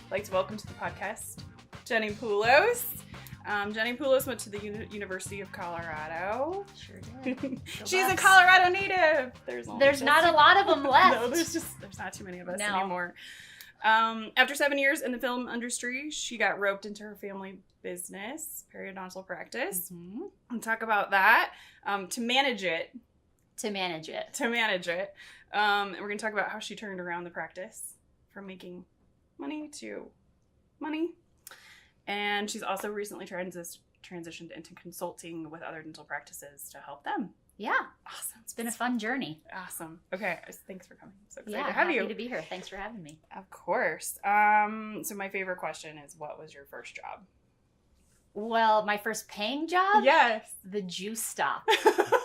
I'd like to welcome to the podcast Jenni Poulos. Jenni Poulos went to the University of Colorado. Sure did. She's a Colorado native. There's not a lot of them left. No, there's not too many of us anymore. After 7 years in the film industry, she got roped into her family business, periodontal practice. Mm-hmm. And talk about that. To manage it. And we're going to talk about how she turned around the practice from making money to money. And she's also recently transitioned into consulting with other dental practices to help them. Yeah. Awesome. It's been a fun journey. Awesome. Okay. Thanks for coming. So excited to have you. Happy to be here. Thanks for having me. Of course. So my favorite question is, what was your first job? Well, my first paying job? Yes. The juice stop. I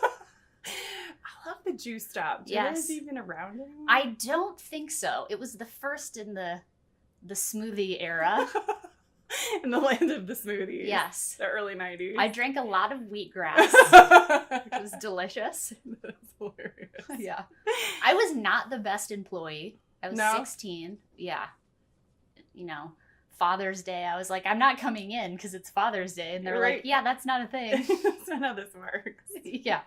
love the juice stop. Yes. Is it even around anymore? I don't think so. It was the first in the smoothie era. In the land of the smoothies. Yes. The early 90s. I drank a lot of wheatgrass, which was delicious. That's hilarious. Yeah. I was not the best employee. I was 16. Yeah. You know, Father's Day, I was like, I'm not coming in because it's Father's Day. And they're like, yeah, that's not a thing. That's not how this works. Yeah.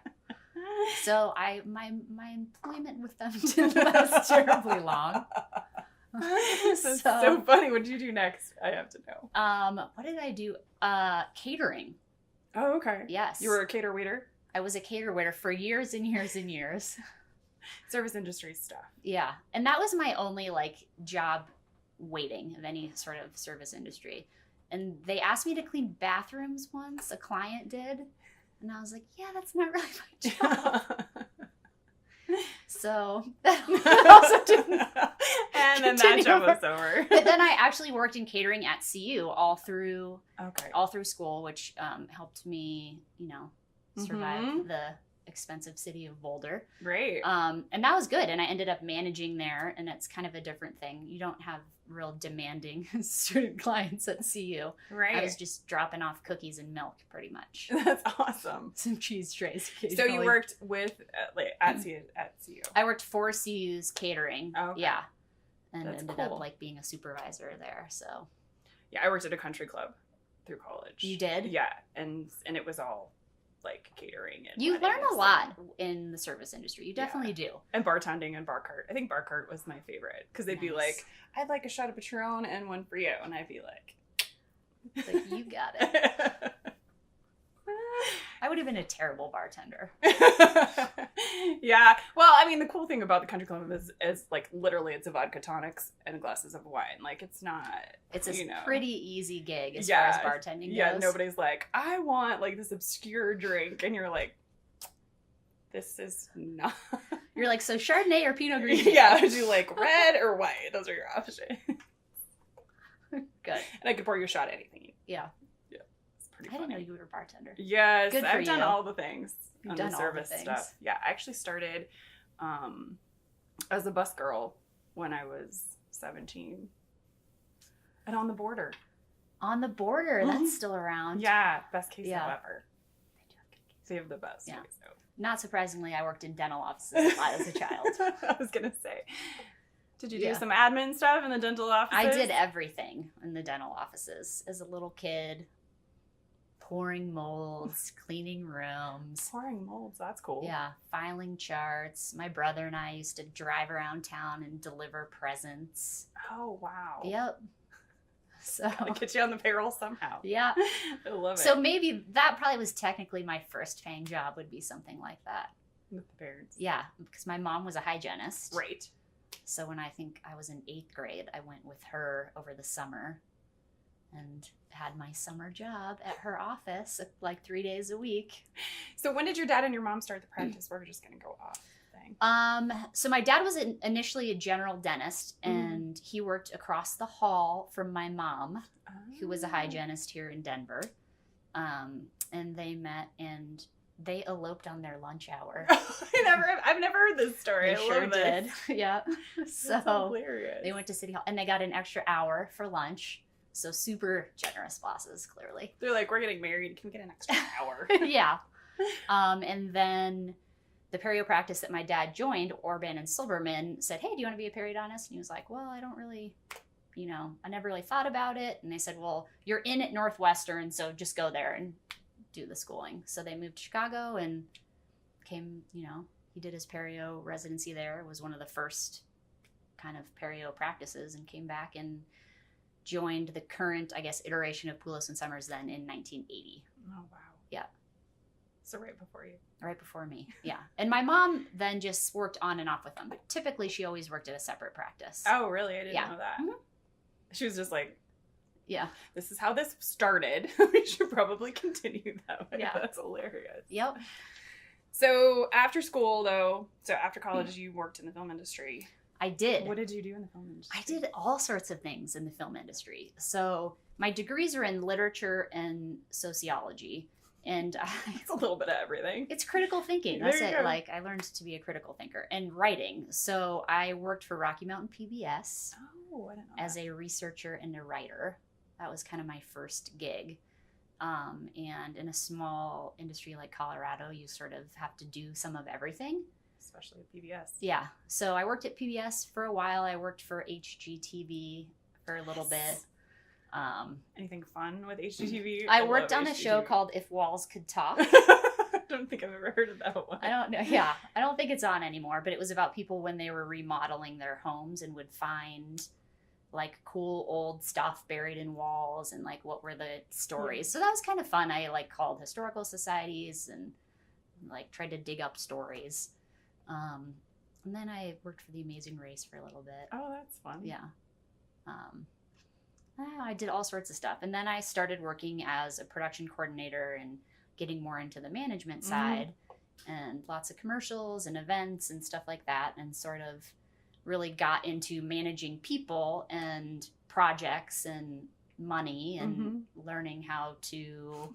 So my employment with them didn't last terribly long. That's so funny. What did you do next? I have to know. What did I do? Catering. Oh, okay. Yes. You were a cater waiter? I was a cater waiter for years and years and years. Service industry stuff. Yeah. And that was my only job waiting of any sort of service industry. And they asked me to clean bathrooms once, a client did. And I was like, yeah, that's not really my job. So that also didn't. And then that job was over. But then I actually worked in catering at CU all through school, which helped me, survive the expensive city of Boulder. Great. And that was good. And I ended up managing there, and it's kind of a different thing. You don't have real demanding student clients at CU. Right. I was just dropping off cookies and milk, pretty much. That's awesome. Some cheese trays occasionally. So you worked with at CU. I worked for CU's catering. Oh, okay. Yeah. And That's ended cool. up being a supervisor there. So yeah, I worked at a country club through college. You did? Yeah, and it was all catering and you learn a lot in the service industry. You definitely do. And bartending and bar cart. I think bar cart was my favorite because they'd be like, I'd like a shot of Patron and one for you, and I'd be like, you got it. I would have been a terrible bartender. Yeah. Well, I mean, the cool thing about the country club is literally it's a vodka tonics and glasses of wine. It's not. It's a pretty easy gig as far as bartending goes. Yeah. Nobody's like, I want this obscure drink, and you're like, this is not. You're like, so Chardonnay or Pinot Grigio? Yeah. Would you like red or white? Those are your options. Good. And I could pour you a shot of anything. Yeah. I didn't know you were a bartender. Yes, Good for I've done you. all the things. You've on done the all service the things. stuff. Yeah, I actually started as a bus girl when I was 17. And On the Border. On the Border, that's still around. Yeah, best queso ever. They do have good queso. They have the best Yeah. queso. Not surprisingly, I worked in dental offices a lot as a child. I was going to say. Did you do some admin stuff in the dental offices? I did everything in the dental offices as a little kid. Pouring molds, cleaning rooms. Pouring molds, that's cool. Yeah, filing charts. My brother and I used to drive around town and deliver presents. Oh, wow. Yep. So Gotta get you on the payroll somehow. Yeah. I love it. So maybe that probably was technically my first paying job, would be something like that. With the parents. Yeah, because my mom was a hygienist. Right. So when I think I was in 8th grade, I went with her over the summer and had my summer job at her office 3 days a week. So when did your dad and your mom start the practice? We're just going to go off the thing. So my dad was initially a general dentist, and he worked across the hall from my mom, who was a hygienist here in Denver. And they met and they eloped on their lunch hour. I've never heard this story. They I sure love this. did. Yeah. So hilarious. They went to City Hall and they got an extra hour for lunch. So super generous bosses, clearly. They're like, we're getting married. Can we get an extra hour? Yeah. And then the perio practice that my dad joined, Orban and Silberman, said, hey, do you want to be a periodontist? And he was like, well, I don't really I never really thought about it. And they said, well, you're in at Northwestern, so just go there and do the schooling. So they moved to Chicago and came, he did his perio residency there. It was one of the first kind of perio practices, and came back and joined the current, I guess, iteration of Poulos and Summers then in 1980. Oh, wow. Yeah. So right before you. Right before me, yeah. And my mom then just worked on and off with them. But typically, she always worked at a separate practice. Oh, really? I didn't know that. Mm-hmm. She was just like, yeah, this is how this started. We should probably continue that way. Yeah. That's hilarious. Yep. So after school, though, after college, you worked in the film industry. I did. What did you do in the film industry? I did all sorts of things in the film industry. So my degrees are in literature and sociology. And it's a little bit of everything. It's critical thinking. That's it. Like, I learned to be a critical thinker, and writing. So I worked for Rocky Mountain PBS as a researcher and a writer. That was kind of my first gig. And in a small industry like Colorado, you sort of have to do some of everything. Especially at PBS. Yeah. So I worked at PBS for a while. I worked for HGTV for a little bit. Anything fun with HGTV? I worked on a show called If Walls Could Talk. I don't think I've ever heard of that one. I don't know. Yeah. I don't think it's on anymore, but it was about people when they were remodeling their homes and would find like cool old stuff buried in walls and like what were the stories. So that was kind of fun. I like called historical societies and like tried to dig up stories. And then I worked for The Amazing Race for a little bit. Oh, that's fun. Yeah. I did all sorts of stuff. And then I started working as a production coordinator and getting more into the management side and lots of commercials and events and stuff like that, and sort of really got into managing people and projects and money and learning how to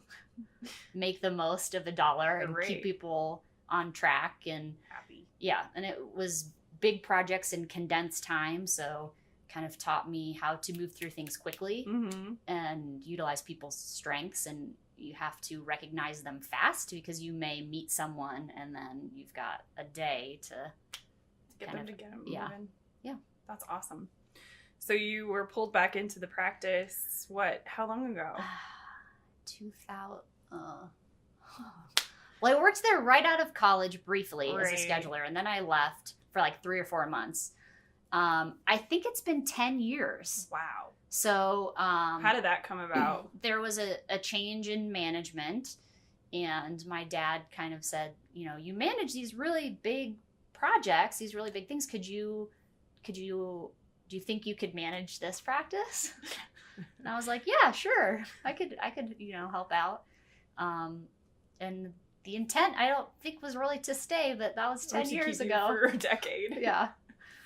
make the most of a dollar and keep people on track and happy. Yeah. And it was big projects in condensed time. So kind of taught me how to move through things quickly and utilize people's strengths, and you have to recognize them fast because you may meet someone and then you've got a day to get them moving. Yeah. That's awesome. So you were pulled back into the practice, how long ago? 2000. Well, I worked there right out of college briefly as a scheduler, and then I left for like 3 or 4 months. I think it's been 10 years. Wow. So, how did that come about? There was a change in management, and my dad kind of said, you manage these really big projects, these really big things. Do you think you could manage this practice? And I was like, yeah, sure. I could, help out. And the intent, I don't think, was really to stay, but that was 10 years ago. For a decade. Yeah.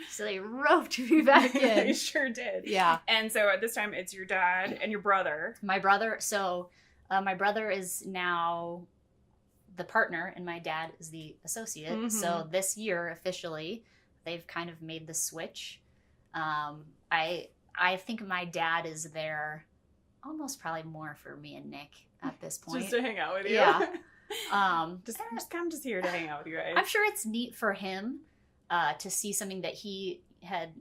So they roped me back in. They sure did. Yeah. And so at this time, it's your dad and your brother. My brother. So my brother is now the partner, and my dad is the associate. So this year, officially, they've kind of made the switch. I think my dad is there almost probably more for me and Nick at this point. Just to hang out with you. Yeah. I'm just here to hang out with you guys. I'm sure it's neat for him to see something that he had,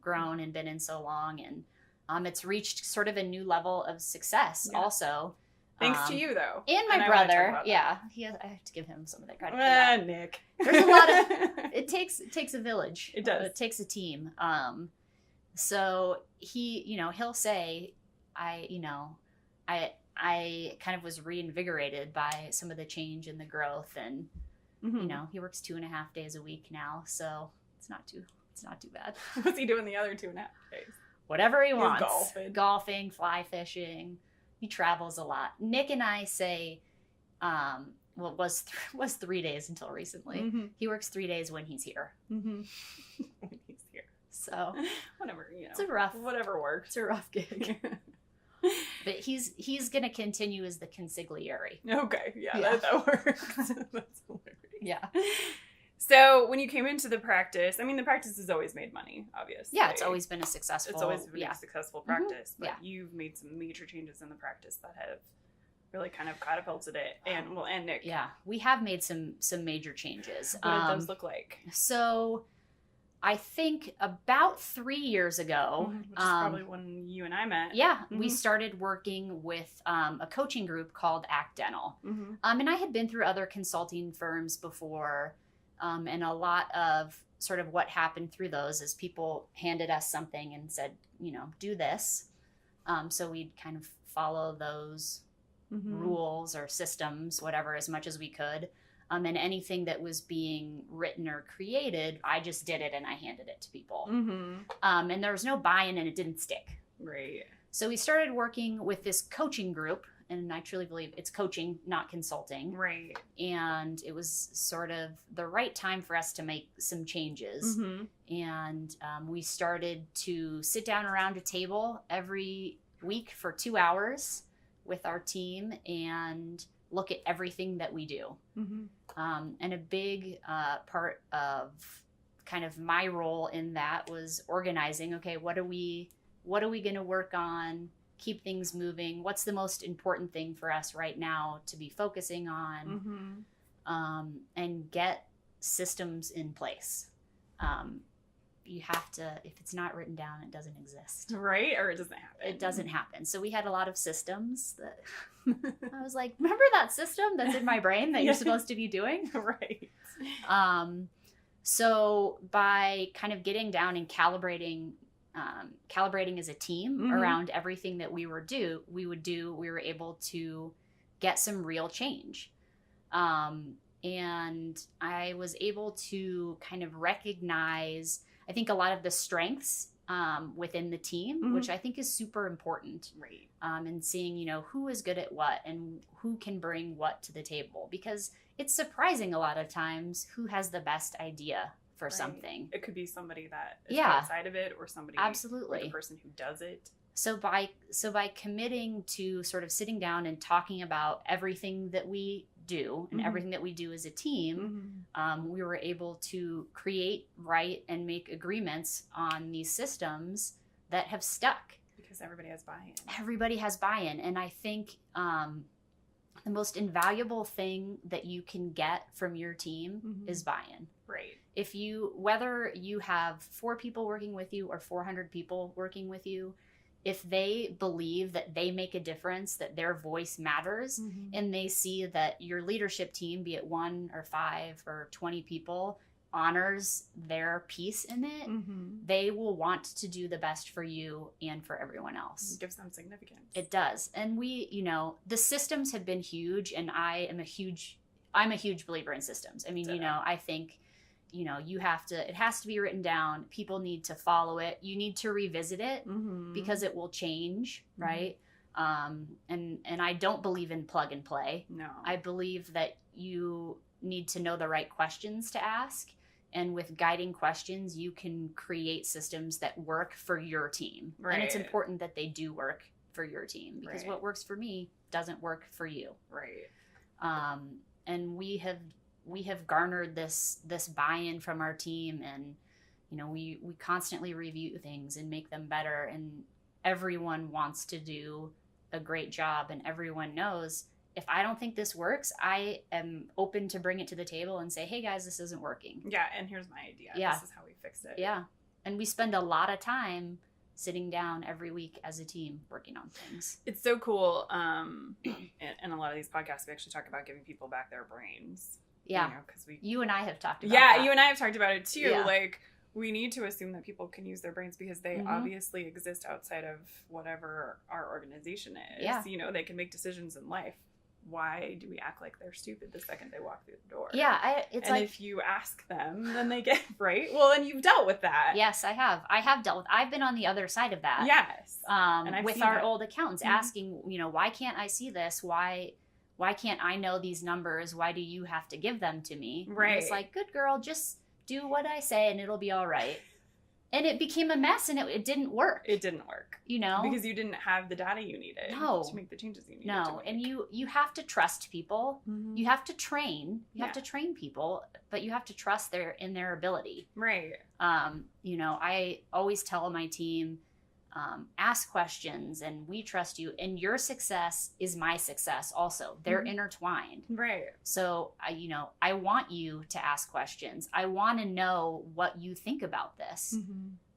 grown and been in so long, and it's reached sort of a new level of success also. Thanks to you, though. And my brother. Yeah. I have to give him some of that credit for that. Nick. There's a lot of... It takes a village. It does. It takes a team. So he'll say, I kind of was reinvigorated by some of the change and the growth, and he works 2.5 days a week now, so it's not too bad. What's he doing the other 2.5 days? Whatever he wants. Golfing, fly fishing. He travels a lot. Nick and I say, it was 3 days until recently. He works 3 days when he's here. When he's here. So whatever, it's a rough, whatever works. It's a rough gig. But he's gonna continue as the consigliere. Okay, yeah. That works. That's hilarious. Yeah. So when you came into the practice, the practice has always made money, obviously. Yeah, it's always been a successful. It's always been a successful practice, but you've made some major changes in the practice that have really kind of catapulted it. And Nick. Yeah, we have made some major changes. What did those look like? So I think about 3 years ago, which is probably when you and I met. Yeah, we started working with a coaching group called Act Dental. And I had been through other consulting firms before, and a lot of sort of what happened through those is people handed us something and said, do this. So we'd kind of follow those rules or systems, whatever, as much as we could. And anything that was being written or created, I just did it and I handed it to people. And there was no buy-in and it didn't stick. Right. So we started working with this coaching group, and I truly believe it's coaching, not consulting. Right. And it was sort of the right time for us to make some changes. And we started to sit down around a table every week for 2 hours with our team and look at everything that we do. And a big part of kind of my role in that was organizing, okay, what are we going to work on, keep things moving, what's the most important thing for us right now to be focusing on, and get systems in place. You have to, if it's not written down, it doesn't exist. Right? Or it doesn't happen. It doesn't happen. So we had a lot of systems that I was like, remember that system that's in my brain that you're supposed to be doing? Right. So by kind of getting down and calibrating as a team around everything that we would do, we were able to get some real change. And I was able to kind of recognize, I think, a lot of the strengths within the team, which I think is super important. Right. And seeing, who is good at what and who can bring what to the table, because it's surprising a lot of times who has the best idea for something. It could be somebody that is outside of it, or somebody, absolutely, or the person who does it. So by committing to sort of sitting down and talking about everything that we do and everything that we do as a team, we were able to create, write, and make agreements on these systems that have stuck. Because everybody has buy-in. Everybody has buy-in. And I think the most invaluable thing that you can get from your team is buy-in. Right. Whether you have 4 people working with you or 400 people working with you, if they believe that they make a difference, that their voice matters, and they see that your leadership team, be it 1 or 5 or 20 people, honors their piece in it, they will want to do the best for you and for everyone else. It gives them significance. It does. And we, the systems have been huge, and I'm a huge believer in systems. I mean, I think, it has to be written down. People need to follow it. You need to revisit it because it will change, right? And I don't believe in plug and play. No. I believe that you need to know the right questions to ask. And with guiding questions, you can create systems that work for your team. Right. And it's important that they do work for your team, because what works for me doesn't work for you. Right. And we have garnered this buy-in from our team, and we constantly review things and make them better, and everyone wants to do a great job, and everyone knows, if I don't think this works, I am open to bring it to the table and say, hey guys, this isn't working. Yeah, and here's my idea. Yeah. This is how we fix it. Yeah. And we spend a lot of time sitting down every week as a team working on things. It's so cool. In a lot of these podcasts, we actually talk about giving people back their brains. Yeah. Because you and I have talked about that. Yeah, you and I have talked about it too. Yeah. Like, we need to assume that people can use their brains because they obviously exist outside of whatever our organization is. Yeah. They can make decisions in life. Why do we act like they're stupid the second they walk through the door? Yeah, if you ask them, then they get right. Well, and you've dealt with that. Yes, I have. I've been on the other side of that. Yes. And with our old accountants asking, why can't I see this? Why can't I know these numbers? Why do you have to give them to me? Right. And it's like, good girl, just do what I say and it'll be all right. And it became a mess, and it didn't work. It didn't work. Because you didn't have the data you needed to make the changes you needed to make. And you have to trust people. You have to train. You have to train people, but you have to trust in their ability. Right. I always tell my team, ask questions, and we trust you, and your success is my success also. They're intertwined. Right. So, I want you to ask questions. I want to know what you think about this.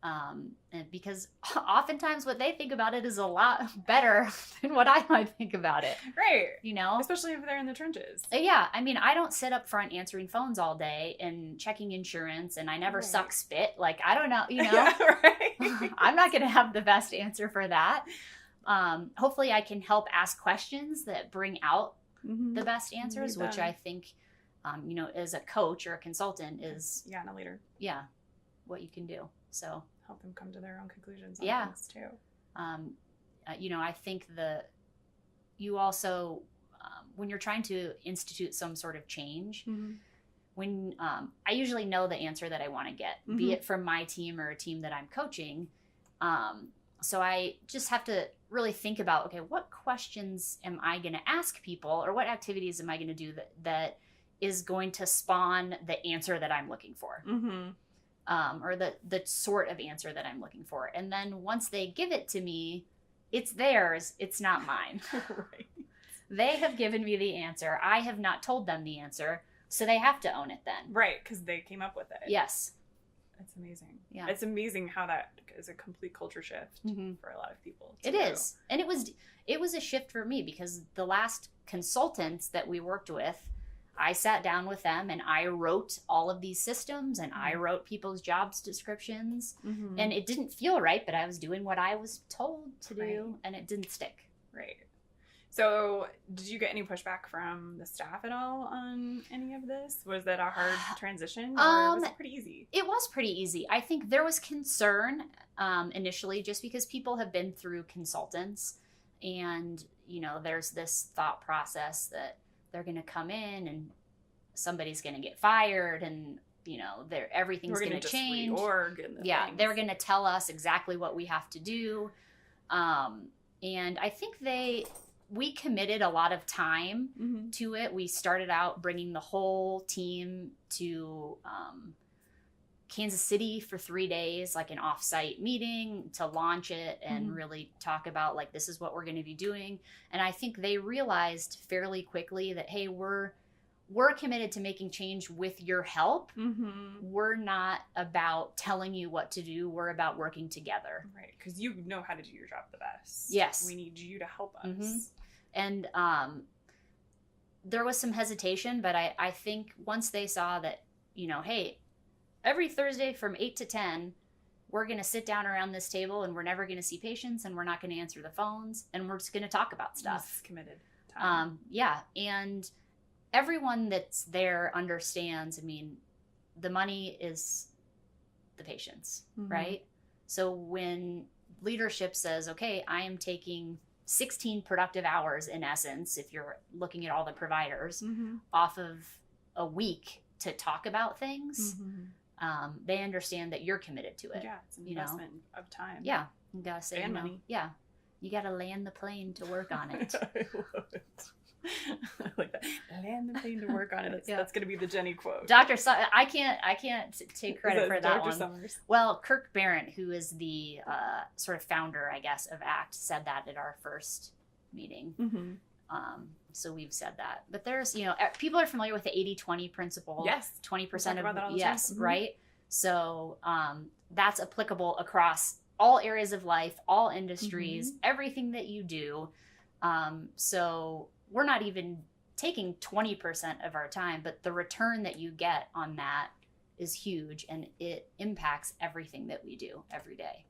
And because oftentimes what they think about it is a lot better than what I might think about it. Right. Especially if they're in the trenches. Yeah. I mean, I don't sit up front answering phones all day and checking insurance, and I never suck spit. Like, I don't know, Yeah, right. I'm not going to have the best answer for that. Hopefully I can help ask questions that bring out the best answers, which I think, as a coach or a consultant is... Yeah, and a leader. Yeah, what you can do. So help them come to their own conclusions on things too. I think you also, when you're trying to institute some sort of change, when I usually know the answer that I want to get, be it from my team or a team that I'm coaching. So I just have to really think about, okay, what questions am I going to ask people, or what activities am I going to do that is going to spawn the answer that I'm looking for? Or the sort of answer that I'm looking for. And then once they give it to me, it's theirs, it's not mine. Right. They have given me the answer. I have not told them the answer, so they have to own it then. Right, because they came up with it. Yes. It's amazing. Yeah. It's amazing how that is a complete culture shift for a lot of people. It is. And it was a shift for me, because the last consultants that we worked with, I sat down with them and I wrote all of these systems, and I wrote people's jobs descriptions, and it didn't feel right, but I was doing what I was told to do, and it didn't stick. Right. So did you get any pushback from the staff at all on any of this? Was that a hard transition, or was it pretty easy? It was pretty easy. I think there was concern initially, just because people have been through consultants, and, there's this thought process that they're going to come in and somebody's going to get fired, and everything's going to change. They're going to tell us exactly what we have to do. And I think we committed a lot of time to it. We started out bringing the whole team to Kansas City for 3 days, like an off-site meeting to launch it and really talk about, like, this is what we're going to be doing. And I think they realized fairly quickly that, hey, we're committed to making change with your help. We're not about telling you what to do. We're about working together. Right, because you know how to do your job the best. Yes. We need you to help us. And there was some hesitation, but I think once they saw that, hey, every Thursday from 8 to 10, we're going to sit down around this table, and we're never going to see patients, and we're not going to answer the phones, and we're just going to talk about stuff. It's committed time. And everyone that's there understands, I mean, the money is the patients, right? So when leadership says, okay, I am taking 16 productive hours, in essence, if you're looking at all the providers, off of a week to talk about things, they understand that you're committed to it. Yeah, it's an investment of time. Yeah, you gotta say, and money. Yeah, you gotta land the plane to work on it. I love it. I like that. Land the plane to work on it. That's going to be the Jenni quote. I can't take credit for that Dr. one. Summers? Well, Kirk Barrett, who is the sort of founder, I guess, of ACT, said that at our first meeting. So we've said that. But there's, people are familiar with the 80-20 principle. Yes. 20% of that all the time. Right? So that's applicable across all areas of life, all industries, everything that you do. So we're not even taking 20% of our time, but the return that you get on that is huge, and it impacts everything that we do every day.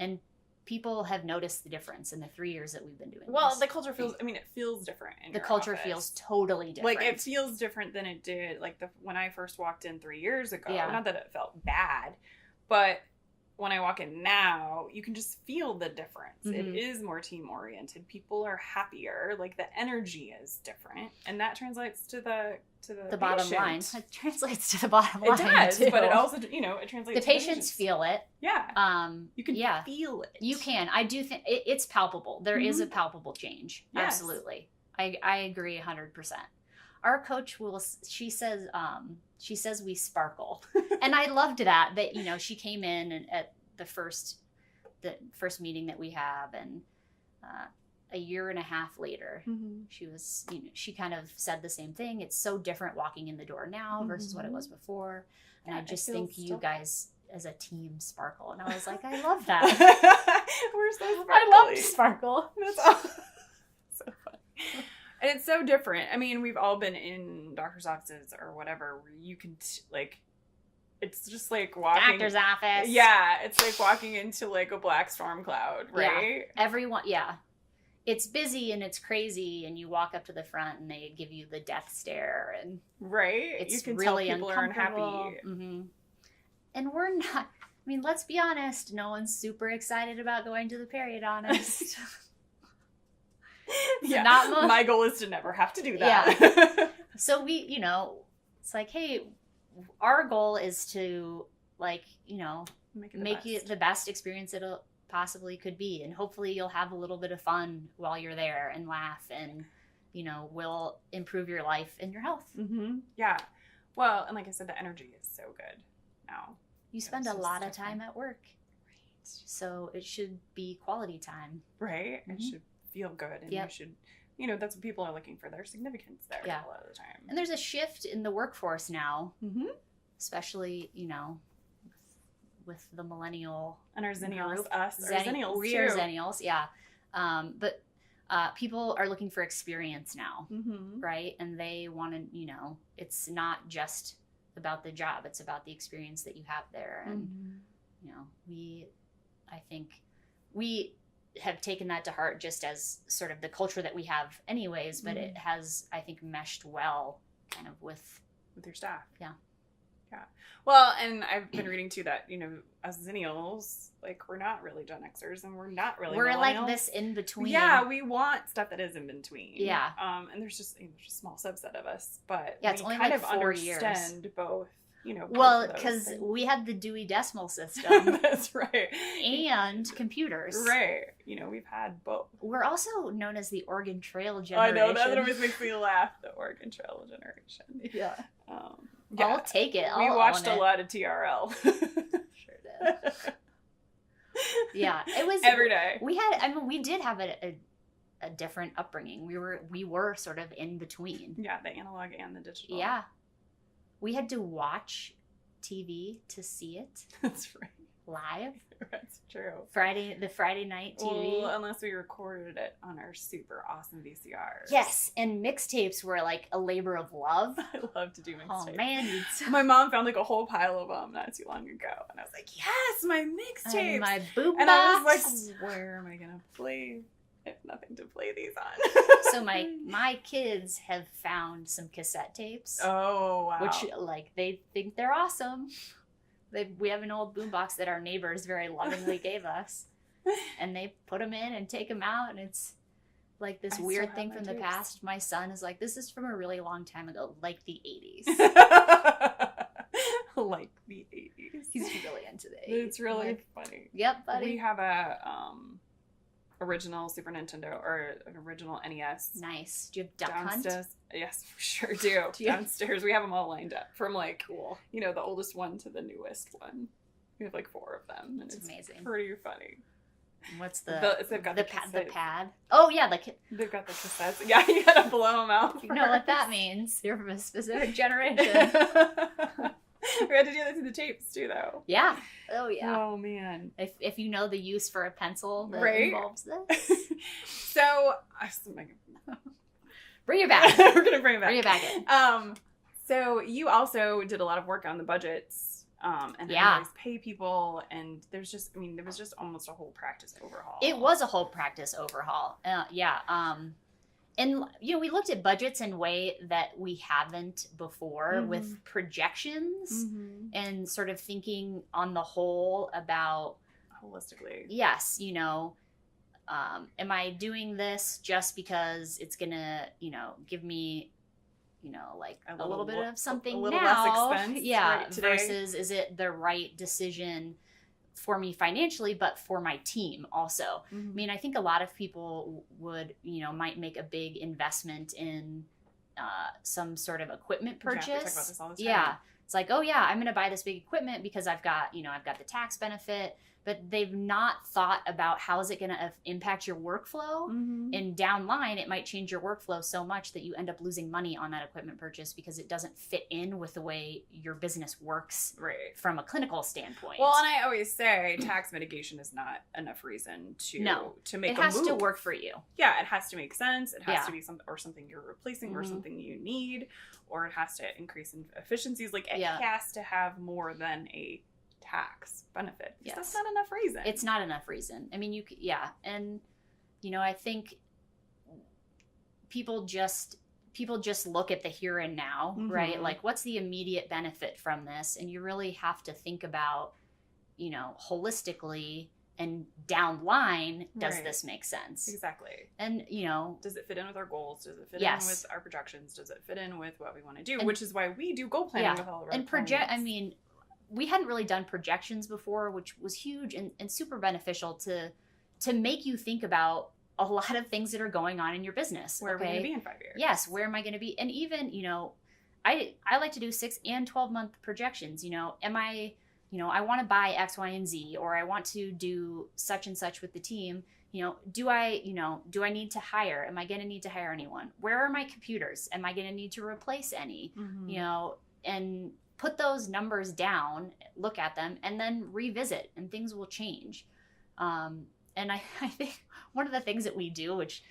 And people have noticed the difference in the 3 years that we've been doing this. The culture feels, it feels different in the your culture office. Feels totally different. Like, it feels different than it did, like, when I first walked in 3 years ago. Yeah. Not that it felt bad, but when I walk in now, you can just feel the difference. It is more team-oriented. People are happier. Like, the energy is different. And that translates to the bottom line. It translates to the bottom line. It does, too. But it also, it translates the to patients feel it. Yeah. You can feel it. You can. I do think it's palpable. There is a palpable change. Yes. Absolutely. I agree 100%. Our coach she says we sparkle. And I loved that, she came in and at the first the first meeting that we have, and a year and a half later, she was, she kind of said the same thing. It's so different walking in the door now versus what it was before. And I just think you guys as a team sparkle. And I was like, I love that. We're so sparkly. I love sparkle. That's awesome. So fun. And it's so different. I mean, we've all been in doctor's offices or whatever where you can it's just like walking. Doctor's office. Yeah. It's like walking into like a black storm cloud, right? Yeah. Everyone. Yeah. It's busy and it's crazy, and you walk up to the front and they give you the death stare, and right, it's you can really tell people are unhappy. Mm-hmm. And we're not. I mean, let's be honest. No one's super excited about going to the periodontist. Yeah, my goal is to never have to do that. Yeah. So we, it's like, hey, our goal is to make it the best experience it'll possibly could be, and hopefully you'll have a little bit of fun while you're there and laugh, and will improve your life and your health. Yeah, well, and like I said, the energy is so good now. You spend a lot of time at work, right? So it should be quality time, right? It should feel good, and you should, that's what people are looking for, their significance there a lot of the time. And there's a shift in the workforce now, especially with the millennial and our zennials, zennials we are zennials, yeah. But people are looking for experience now, right? And they want to, it's not just about the job; it's about the experience that you have there. And I think we have taken that to heart, just as sort of the culture that we have, anyways. But it has, I think, meshed well, kind of with your staff. Yeah. Yeah. Well, and I've been reading too that, as zennials, like, we're not really Gen Xers, and we're not really millennials. Like this in between. Yeah, we want stuff that is in between. Yeah. And there's just a small subset of us, but it's we only kind like of 4 understand years. Both. Well, because we had the Dewey Decimal System. That's right. And computers. Right. We've had both. We're also known as the Oregon Trail generation. I know, that always makes me laugh, the Oregon Trail generation. Yeah. Yeah. I'll take it. We watched a lot of TRL. Sure did. Yeah, it was every day. We did have a different upbringing. We were sort of in between. Yeah, the analog and the digital. Yeah. We had to watch TV to see it. That's right. Live. That's true. The Friday night TV. Well, unless we recorded it on our super awesome VCRs. Yes, and mixtapes were like a labor of love. I love to do mixtapes. Oh man, my mom found like a whole pile of them not too long ago, and I was like, yes, my mixtapes. And my boom box. And I was like, where am I gonna play? I have nothing to play these on. So my kids have found some cassette tapes. Oh wow! Which they think they're awesome. We have an old boombox that our neighbors very lovingly gave us, and they put them in and take them out, and it's like this weird thing from the past. My son is like, this is from a really long time ago, like the 80s. Like the 80s. He's really into the 80s. It's really funny. Yep, buddy. We have a original Super Nintendo or an original NES. Nice. Do you have Duck downstairs? Hunt? Yes, we sure do. Downstairs, we have them all lined up from cool. The oldest one to the newest one. We have 4 of them. That's amazing. Pretty funny. What's the the pad? Oh yeah, they've got the cassettes. Yeah, you gotta blow them out. You know what that means. You're from a specific generation. We had to do that to the tapes too, though. Yeah. Oh yeah. Oh man. If you know the use for a pencil that involves this. So bring it back. We're gonna bring it back. Bring it back in. So you also did a lot of work on the budgets, and how to pay people, and there was just almost a whole practice overhaul. It was a whole practice overhaul. And, we looked at budgets in a way that we haven't before with projections and sort of thinking on the whole about... Holistically. Yes, am I doing this just because it's going to, give me, a little bit of something a little now? less expense. Yeah, right today. Versus is it the right decision for me financially, but for my team also. I mean, I think a lot of people would, might make a big investment in some sort of equipment purchase. Yeah, we talk about this all the time. Yeah. It's like, oh yeah, I'm going to buy this big equipment because I've got the tax benefit. but they've not thought about how is it going to impact your workflow. And downline, it might change your workflow so much that you end up losing money on that equipment purchase because it doesn't fit in with the way your business works from a clinical standpoint. Well, and I always say tax mitigation is not enough reason to make a move. It has to work for you. Yeah, it has to make sense. It has to be something you're replacing or something you need, or it has to increase in efficiencies. Like it has to have more than a tax benefit. Yes. That's not enough reason. It's not enough reason. I mean, and I think people just look at the here and now, right? Like, what's the immediate benefit from this? And you really have to think about, holistically and down line, does this make sense? Exactly. And, does it fit in with our goals? Does it fit in with our projections? Does it fit in with what we want to do? Which is why we do goal planning with all of our clients. We hadn't really done projections before, which was huge and super beneficial to make you think about a lot of things that are going on in your business. Where are we going to be in 5 years? Yes, where am I going to be? And even, I like to do 6 and 12 month projections. Am I, I want to buy X, Y, and Z, or I want to do such and such with the team. Do I need to hire? Am I going to need to hire anyone? Where are my computers? Am I going to need to replace any? And put those numbers down, look at them, and then revisit, and things will change. And I think one of the things that we do, which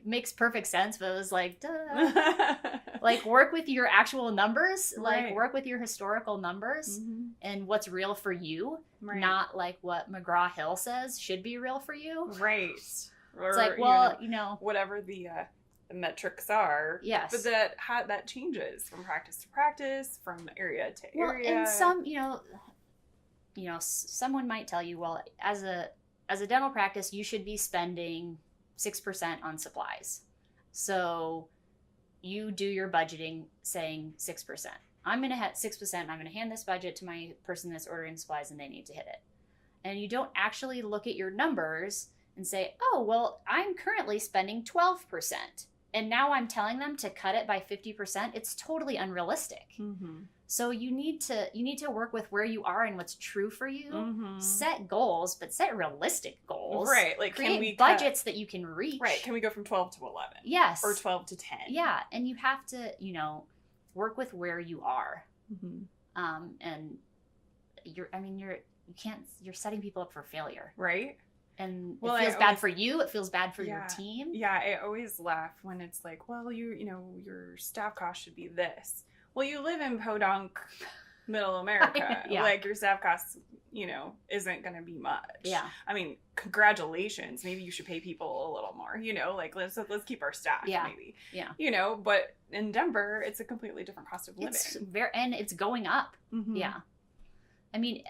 makes perfect sense, but it was duh. Work with your actual numbers, work with your historical numbers and what's real for you, not what McGraw-Hill says should be real for you. Right. Or, it's whatever the metrics are. Yes. But that changes from practice to practice, from area to area. And some, someone might tell you, well, as a dental practice, you should be spending 6% on supplies. So you do your budgeting saying 6%. I'm going to have 6%. I'm going to hand this budget to my person that's ordering supplies and they need to hit it. And you don't actually look at your numbers and say, oh, well, I'm currently spending 12%. And now I'm telling them to cut it by 50%. It's totally unrealistic. So you need to work with where you are and what's true for you. Set goals, but set realistic goals. Right. Create budgets that you can reach. Right. Can we go from 12 to 11? Yes. Or 12 to 10? Yeah. And you have to, work with where you are. And you're setting people up for failure. Right. And it feels bad for you. It feels bad for your team. Yeah, I always laugh when it's well, your staff cost should be this. Well, you live in Podunk, Middle America. Your staff costs, isn't going to be much. Yeah. I mean, congratulations. Maybe you should pay people a little more. Let's keep our staff. Maybe. Yeah. But in Denver, it's a completely different cost of living. And it's going up. Yeah. I mean,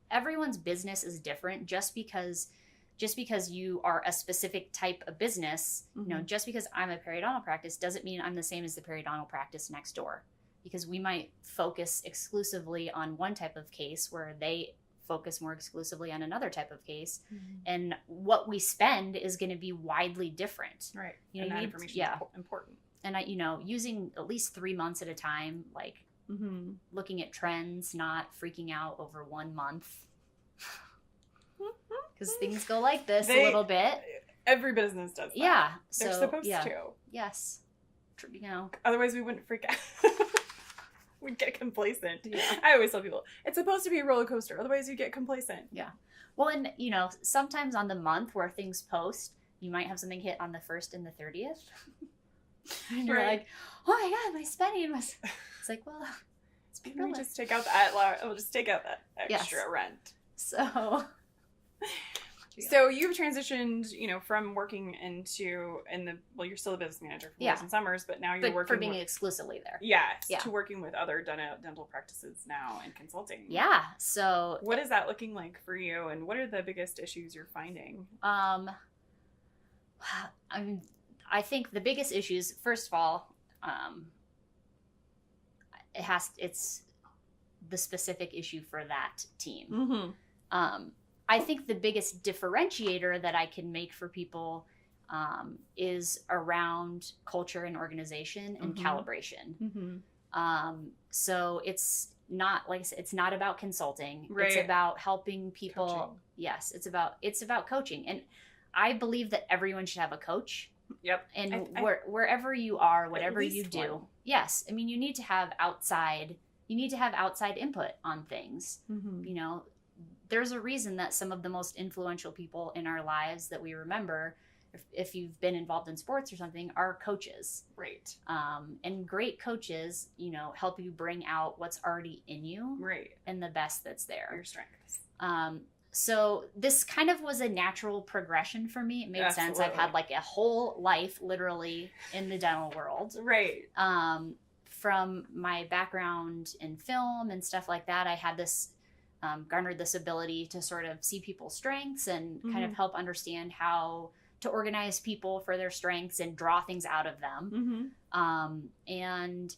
everyone's business is different. Just because you are a specific type of business, just because I'm a periodontal practice doesn't mean I'm the same as the periodontal practice next door. Because we might focus exclusively on one type of case where they focus more exclusively on another type of case. And what we spend is going to be widely different. Right. And that information is important. And using at least 3 months at a time, looking at trends, not freaking out over 1 month. Because things go like this a little bit. Every business does that. Yeah. They're supposed to. Yes. Otherwise we wouldn't freak out. We'd get complacent. Yeah. I always tell people, it's supposed to be a roller coaster. Otherwise you get complacent. Yeah. Well, and, sometimes on the month where things post, you might have something hit on the 1st and the 30th. And you're like, oh my God, my spending was... It's well... We'll just take out that extra rent. So... So you've transitioned, from working you're still a business manager for Winters and Summers, but now you're working for being exclusively there. Yes, to working with other dental practices now and consulting. Yeah. So what is that looking like for you, and what are the biggest issues you're finding? I think the biggest issues, first of all, it's the specific issue for that team. I think the biggest differentiator that I can make for people is around culture and organization and calibration. So it's not, like I said, it's not about consulting. Right. It's about helping people. Coaching. Yes, it's about coaching. And I believe that everyone should have a coach. Yep. And wherever you are, whatever you do. One. Yes. I mean, you need to have outside input on things. Mm-hmm. You know, there's a reason that some of the most influential people in our lives that we remember, if you've been involved in sports or something, are coaches. Right. And great coaches, you know, help you bring out what's already in you. Right. And the best that's there. Your strengths. So this kind of was a natural progression for me. It made sense. I've had like a whole life literally in the dental world. Right. From my background in film and stuff like that, I had this garnered this ability to sort of see people's strengths and kind of help understand how to organize people for their strengths and draw things out of them. And,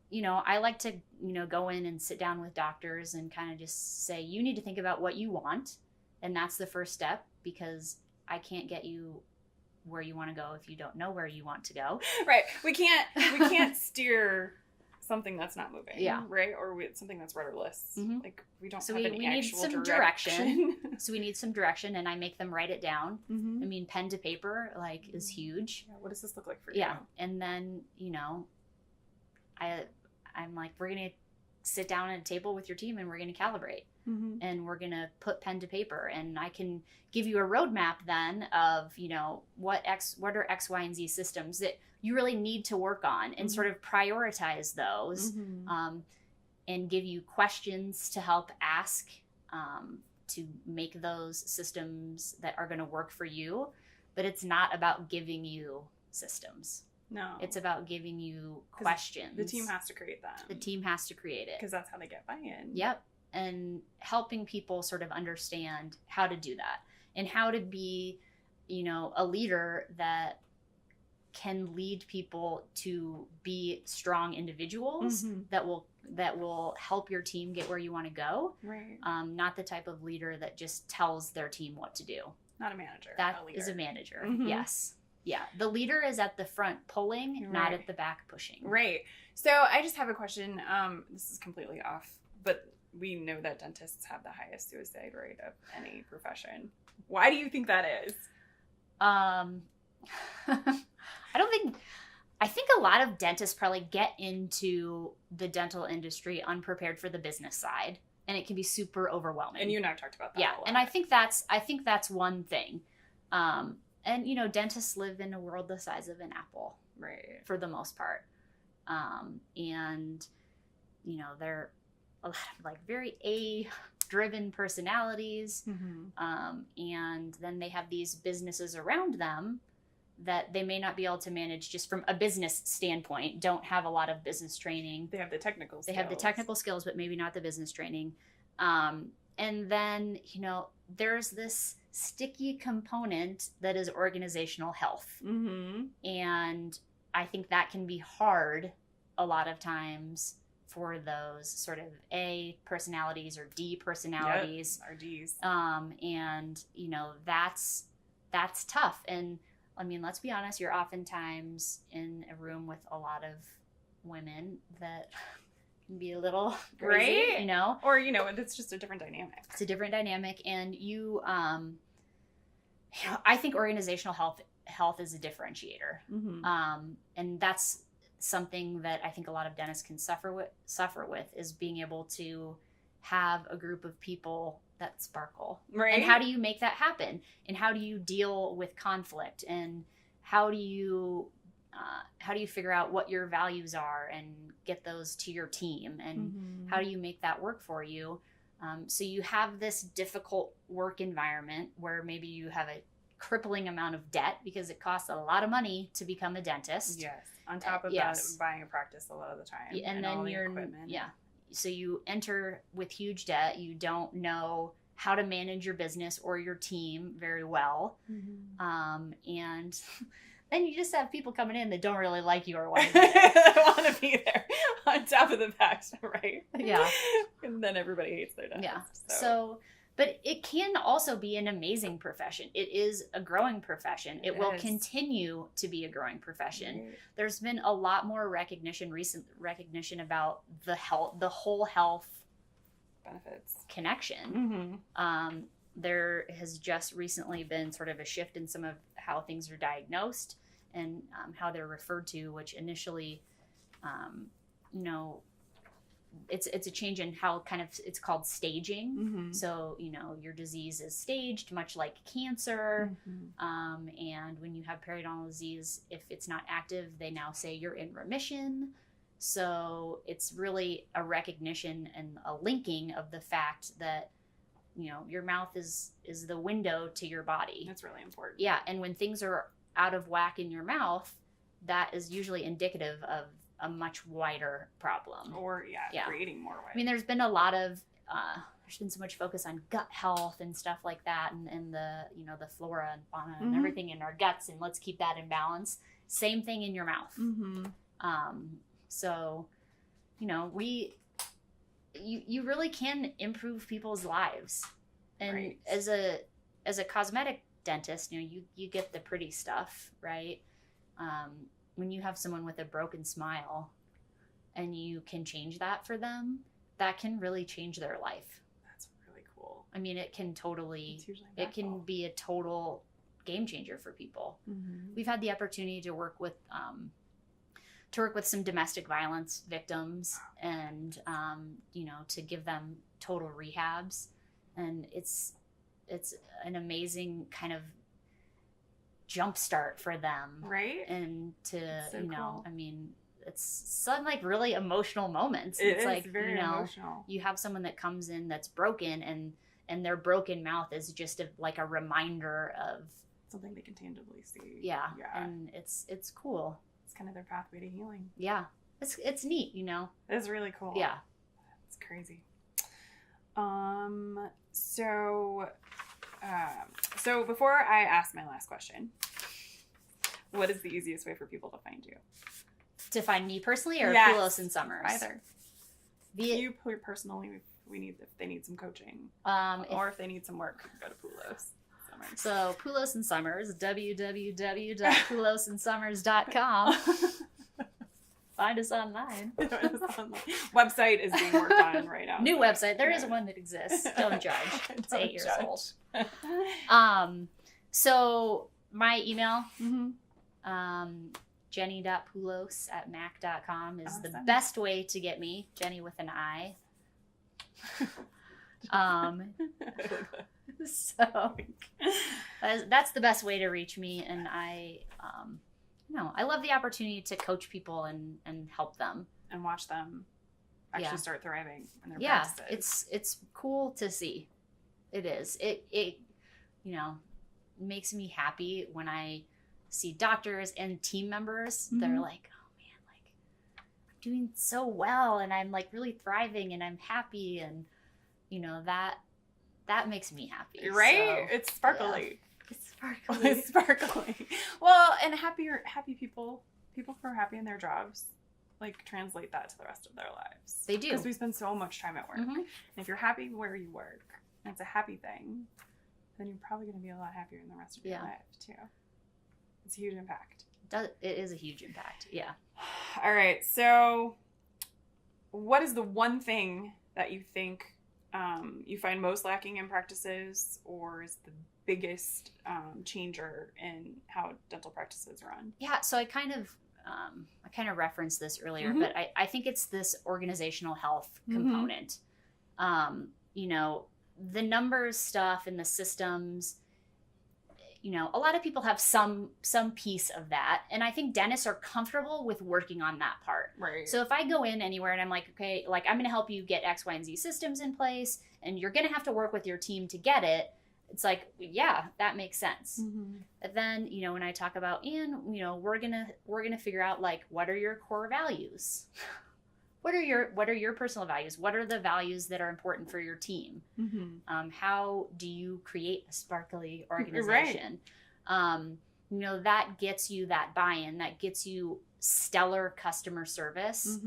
you know, I like to, you know, go in and sit down with doctors and kind of just say, you need to think about what you want. And that's the first step, because I can't get you where you want to go if you don't know where you want to go. Right. We can't steer something that's not moving. Yeah. Right. Or something that's rudderless. Like we don't have any we actual need some direction. So we need some direction, and I make them write it down. I mean, pen to paper is huge. Yeah, what does this look like for you? Yeah. And then, you know, I'm like, we're going to sit down at a table with your team and we're going to calibrate. And we're going to put pen to paper, and I can give you a roadmap then of, you know, what are X, Y, and Z systems that you really need to work on, and sort of prioritize those, and give you questions to help ask, to make those systems that are going to work for you. But it's not about giving you systems. No. It's about giving you questions. The team has to create them. The team has to create it. Because that's how they get buy-in. Yep. And helping people sort of understand how to do that, and how to be, you know, a leader that can lead people to be strong individuals that will help your team get where you want to go. Right. Not the type of leader that just tells their team what to do. Not a manager. That is a manager. Yes. Yeah. The leader is at the front pulling, not at the back pushing. Right. So I just have a question. This is completely off, but we know that dentists have the highest suicide rate of any profession. Why do you think that is? I think a lot of dentists probably get into the dental industry unprepared for the business side, and it can be super overwhelming. And you and I have talked about that. Yeah. And I think that's one thing. And you know, dentists live in a world the size of an apple. Right. For the most part. And you know, they're a lot of like very A-driven personalities. And then they have these businesses around them that they may not be able to manage just from a business standpoint, don't have a lot of business training. They have the technical skills. They have the technical skills, but maybe not the business training. And then, you know, there's this sticky component that is organizational health. And I think that can be hard a lot of times for those sort of A personalities or D personalities. Yep, our Ds. And, you know, that's tough. And I mean, let's be honest, you're oftentimes in a room with a lot of women that can be a little crazy, right? You know? Or, you know, it's just a different dynamic. It's a different dynamic. And you know, I think organizational health is a differentiator. And that's something that I think a lot of dentists can suffer with is being able to have a group of people that sparkle. Right. And how do you make that happen? And how do you deal with conflict? And how do you figure out what your values are and get those to your team? And how do you make that work for you? So you have this difficult work environment where maybe you have a crippling amount of debt because it costs a lot of money to become a dentist. Yes. On top of that, buying a practice a lot of the time. And then you're, equipment. So you enter with huge debt. You don't know how to manage your business or your team very well. And then you just have people coming in that don't really like you or want to be there. They want to be there on top of the fact, right? Yeah. And then everybody hates their dentist. Yeah. So, But it can also be an amazing profession. It is a growing profession. It will continue to be a growing profession. Right. There's been a lot more recent recognition about the whole health benefits connection. There has just recently been sort of a shift in some of how things are diagnosed and how they're referred to, which initially, it's a change in how kind of it's called staging. So, your disease is staged much like cancer. And when you have periodontal disease, if it's not active, they now say you're in remission. So it's really a recognition and a linking of the fact that, your mouth is the window to your body. That's really important. Yeah. And when things are out of whack in your mouth, that is usually indicative of a much wider problem. Or creating more weight. I mean, there's been a lot of there's been so much focus on gut health and stuff like that, and the the flora and fauna and everything in our guts, and let's keep that in balance. Same thing in your mouth. So you really can improve people's lives, and as a cosmetic dentist, you get the pretty stuff, right? When you have someone with a broken smile and you can change that for them, that can really change their life. That's really cool. I mean, it can be a total game changer for people. We've had the opportunity to work with some domestic violence victims and, to give them total rehabs. And it's an amazing kind of jumpstart for them. Right. And to, cool. I mean, it's some like really emotional moments. It's like, very emotional. You have someone that comes in that's broken and their broken mouth is just like a reminder of something they can tangibly see. Yeah. And it's cool. It's kind of their pathway to healing. Yeah. It's neat, It's really cool. Yeah. It's crazy. So before I ask my last question, what is the easiest way for people to find you? To find me personally or Poulos and Summers? Either. You personally, if they need some coaching. Or if they need some work, go to Poulos. So Poulos and Summers, www.poulosandsummers.com. Find us online. Website is being worked on right now. New website. There is one that exists. Don't judge. It's 8 years old. So my email, jenni.poulos@mac.com is the best way to get me. Jenni with an I. So that's the best way to reach me, and I love the opportunity to coach people and help them and watch them actually start thriving in their practices. It's cool to see. It is. It makes me happy when I see doctors and team members that are like, oh man, like I'm doing so well and I'm like really thriving and I'm happy, and that makes me happy. Right? So, it's sparkly. Yeah. It's sparkly. Well, and happy people who are happy in their jobs, like translate that to the rest of their lives. They do. Because we spend so much time at work. And if you're happy where you work, and it's a happy thing, then you're probably going to be a lot happier in the rest of your life too. It's a huge impact. It is a huge impact. Yeah. All right. So what is the one thing that you think you find most lacking in practices, or is the biggest changer in how dental practices run? Yeah, so I kind of referenced this earlier, but I think it's this organizational health component. The numbers stuff and the systems, a lot of people have some piece of that. And I think dentists are comfortable with working on that part. Right. So if I go in anywhere and I'm like, okay, like I'm going to help you get X, Y, and Z systems in place, and you're going to have to work with your team to get it. It's like, yeah, that makes sense. But then, when I talk about, we're going to figure out like, what are your core values? What are your personal values? What are the values that are important for your team? How do you create a sparkly organization? Right. That gets you that buy-in, that gets you stellar customer service.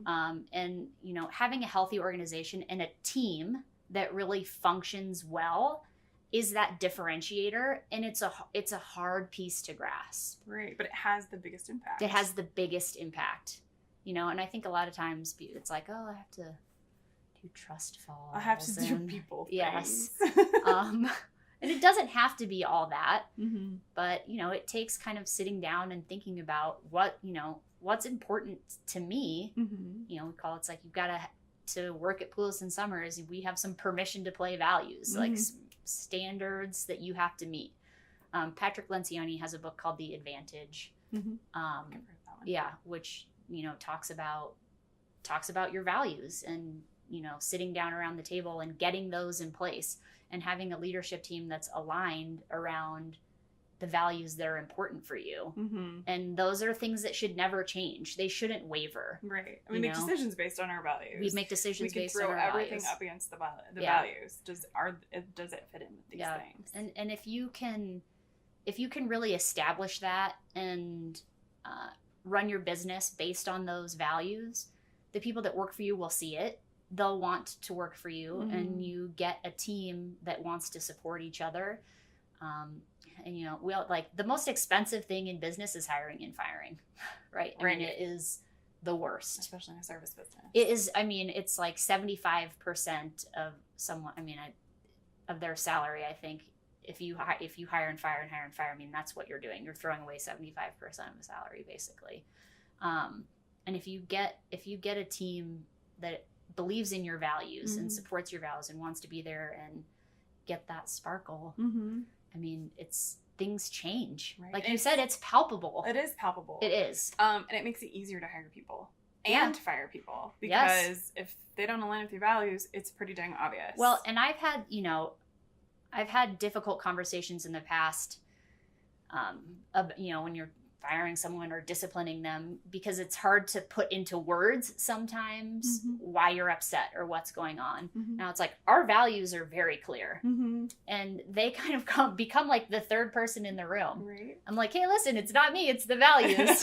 And, having a healthy organization and a team that really functions well is that differentiator, and it's a hard piece to grasp. Right, but it has the biggest impact. It has the biggest impact, you know, and I think a lot of times it's like, oh, I have to do trust falls. I have to do people things. Yes. And it doesn't have to be all that, but, you know, it takes kind of sitting down and thinking about what, you know, what's important to me. You know, we call it's like, you've got to work at Poulos and Summers. We have some permission to play values, like standards that you have to meet. Patrick Lencioni has a book called The Advantage. Yeah, which, you know, talks about your values and, you know, sitting down around the table and getting those in place and having a leadership team that's aligned around the values that are important for you. And those are things that should never change. They shouldn't waver. Right. We make decisions based on our values. We make decisions based on our values. We can throw everything up against the values. Does it fit in with these things? And if you can really establish that and run your business based on those values, the people that work for you will see it. They'll want to work for you, and you get a team that wants to support each other. And, you know, like the most expensive thing in business is hiring and firing, right? I mean, it is the worst. Especially in a service business. It is, I mean, it's like 75% of someone, I mean, of their salary, I think. If you hire and fire, I mean, that's what you're doing. You're throwing away 75% of the salary, basically. And if you get a team that believes in your values and supports your values and wants to be there and get that sparkle, I mean, things change. Right. Like you said, it's palpable. It is palpable. It is. And it makes it easier to hire people and to fire people, because if they don't align with your values, it's pretty dang obvious. Well, and I've had difficult conversations in the past, you know, when you're firing someone or disciplining them, because it's hard to put into words sometimes why you're upset or what's going on. Now it's like, our values are very clear, and they kind of become like the third person in the room. Right. I'm like, hey, listen, it's not me, it's the values.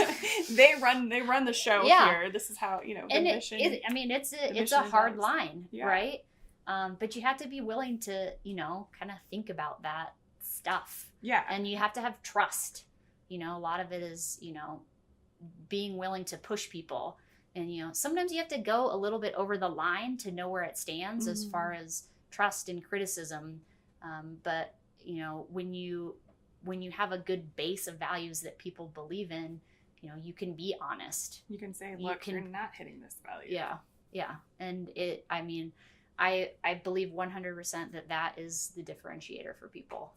they run the show here. This is how, you know, the mission. I mean, it's a hard line, right? But you have to be willing to, you know, kind of think about that stuff. Yeah. And you have to have trust. You know, a lot of it is, you know, being willing to push people. And, you know, sometimes you have to go a little bit over the line to know where it stands as far as trust and criticism. But, you know, when you have a good base of values that people believe in, you know, you can be honest. You can say, look, you're not hitting this value. Yeah. Yeah. And I mean, I believe 100% that is the differentiator for people.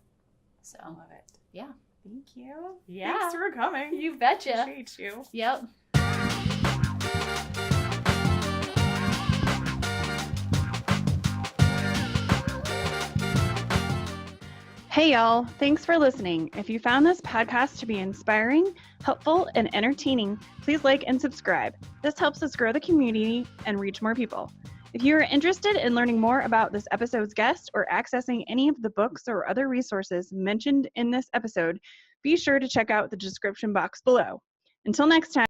So I love it. Yeah. Thank you. Yeah. Thanks for coming. You betcha. Appreciate you. Yep. Hey y'all, thanks for listening. If you found this podcast to be inspiring, helpful, and entertaining, please like and subscribe. This helps us grow the community and reach more people. If you are interested in learning more about this episode's guest or accessing any of the books or other resources mentioned in this episode, be sure to check out the description box below. Until next time.